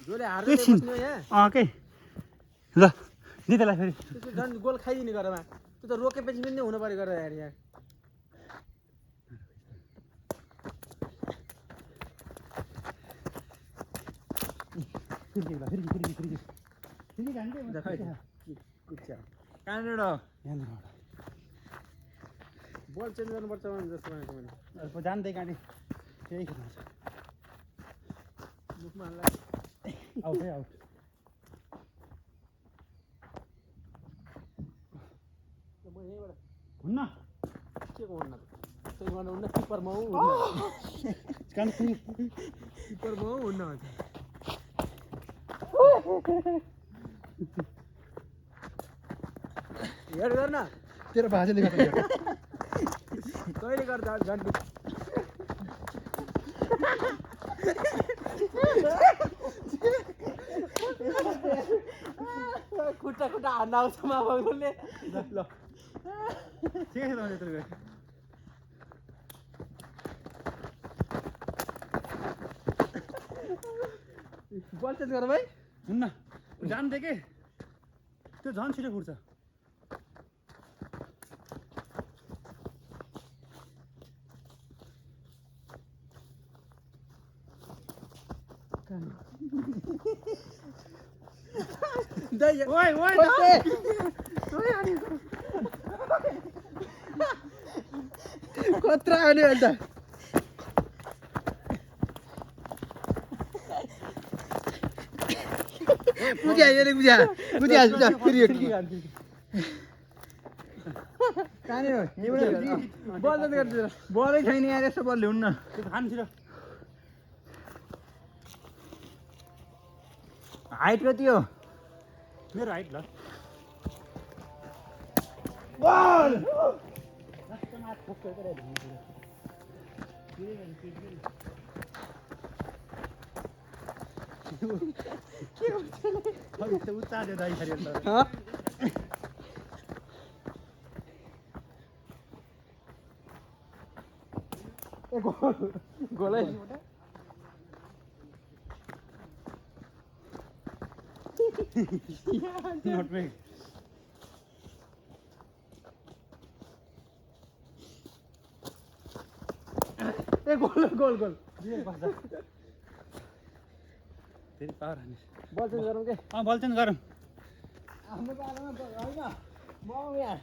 जोले हार्दै बस्ने हो यहाँ के ल जितेलाई फेरि त्यो झन् गोल खाइदिने गरेमा त्यो त रोकेपछि पनि हुनु पर्यो गरेर यार यहाँ बल चेन्ज गर्नुपर्छ जस्तो भनेको मैले जान्दै काँडे त्यही खेल्नु मुखमा हाल्ला आउट है आउट म यहीँबाट हुन्न के को हुन्न त्यही गर्नु हुन्न किपरमा हो किपरमा हो हुन्न भन्छ हेड गर्न तेरो भाषाले गर्दा कहिले गर्दा झन्डी खुट्टा खुट्टा हान्न आउँछ माबाले ल ठिकै छ त तेरो बल चेन्ज गर भाइ हुन्न जान्दै के त्यो झन् छिटो फुट्छ ओइ ओइ कत्रा आउने अन्त बुझ्या हेरे बुझ्या बुझ्या बुझ्या फेरि कहाँनिर बल त गर्छ बलै छैन यार यस्तो बल ल्याउनु न त्यो खानु छिटो हाइट कति हो मेरो हाइट ल बल उता दियो दाइ फेरि अन्त गोलै not make goal goal goal फेरि पावर हाने बल चेन्ज गरौँ के बल चेन्ज गरौँ आफ्नो पालामा होइन म यहाँ